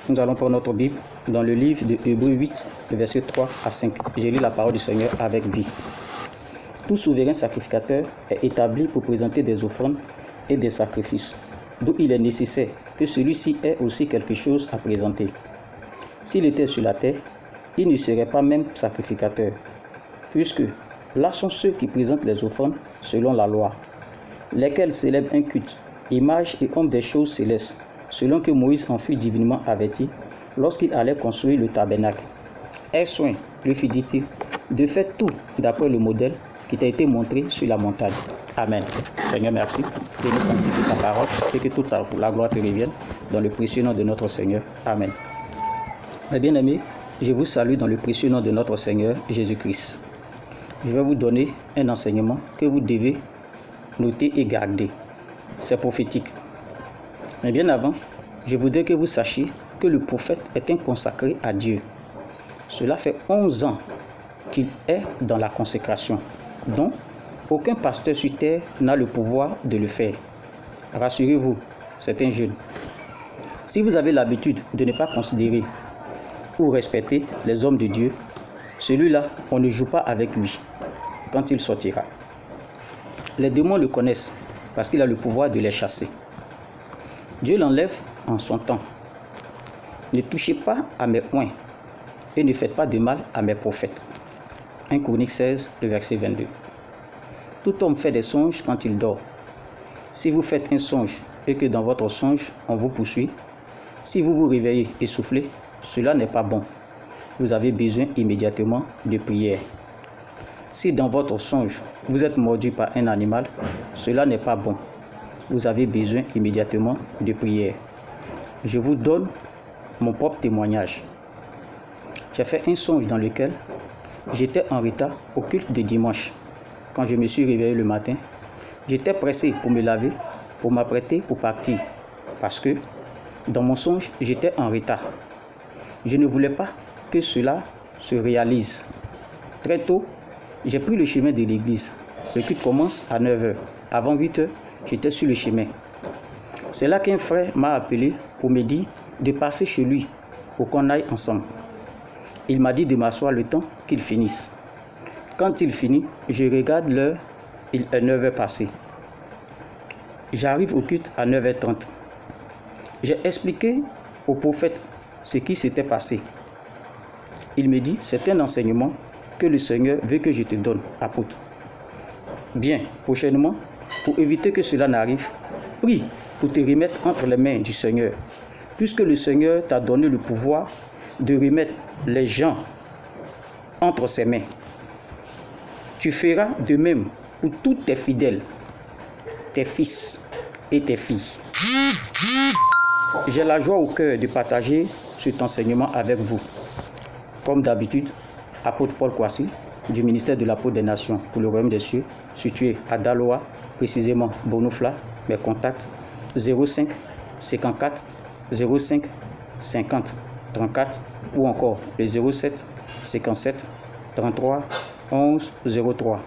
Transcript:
Nous allons prendre notre Bible dans le livre de Hébreux 8, le verset 3 à 5. J'ai lu la parole du Seigneur avec vie. Tout souverain sacrificateur est établi pour présenter des offrandes et des sacrifices, d'où il est nécessaire que celui-ci ait aussi quelque chose à présenter. S'il était sur la terre, il ne serait pas même sacrificateur, puisque là sont ceux qui présentent les offrandes selon la loi, lesquels célèbrent un culte, image et homme des choses célestes, selon que Moïse en fut divinement averti lorsqu'il allait construire le tabernacle. Aie soin, lui fit-il, de faire tout d'après le modèle qui t'a été montré sur la montagne. Amen. Seigneur, merci. Bénis, sanctifie ta parole et que toute la gloire te revienne dans le précieux nom de notre Seigneur. Amen. Mes bien-aimés, je vous salue dans le précieux nom de notre Seigneur Jésus-Christ. Je vais vous donner un enseignement que vous devez noter et garder. C'est prophétique. Mais bien avant, je voudrais que vous sachiez que le prophète est un consacré à Dieu. Cela fait 11 ans qu'il est dans la consécration, dont aucun pasteur sur terre n'a le pouvoir de le faire. Rassurez-vous, c'est un jeune. Si vous avez l'habitude de ne pas considérer ou respecter les hommes de Dieu, celui-là, on ne joue pas avec lui quand il sortira. Les démons le connaissent parce qu'il a le pouvoir de les chasser. Dieu l'enlève en son temps. Ne touchez pas à mes oins et ne faites pas de mal à mes prophètes. 1 Chroniques 16, le verset 22. Tout homme fait des songes quand il dort. Si vous faites un songe et que dans votre songe, on vous poursuit, si vous vous réveillez essoufflé, cela n'est pas bon. Vous avez besoin immédiatement de prière. Si dans votre songe, vous êtes mordu par un animal, cela n'est pas bon. Vous avez besoin immédiatement de prière. Je vous donne mon propre témoignage. J'ai fait un songe dans lequel j'étais en retard au culte de dimanche. Quand je me suis réveillé le matin, j'étais pressé pour me laver, pour m'apprêter pour partir. Parce que dans mon songe, j'étais en retard. Je ne voulais pas que cela se réalise. Très tôt, j'ai pris le chemin de l'église. Le culte commence à 9 h. Avant 8 h, j'étais sur le chemin. C'est là qu'un frère m'a appelé pour me dire de passer chez lui pour qu'on aille ensemble. Il m'a dit de m'asseoir le temps qu'il finisse. Quand il finit, je regarde l'heure, il est 9 h passé. J'arrive au culte à 9 h 30. J'ai expliqué au prophète ce qui s'était passé. Il me dit, c'est un enseignement que le Seigneur veut que je te donne, apôtre. Bien, prochainement, pour éviter que cela n'arrive, prie pour te remettre entre les mains du Seigneur, puisque le Seigneur t'a donné le pouvoir de remettre les gens entre ses mains. Tu feras de même pour tous tes fidèles, tes fils et tes filles. J'ai la joie au cœur de partager cet enseignement avec vous. Comme d'habitude, apôtre Paul Kwasi, du ministère de l'apôtre des Nations pour le Royaume des Cieux, situé à Daloa, précisément Bonoufla. Mes contacts 05 54 05 50 34 ou encore le 07 57 33 11 03.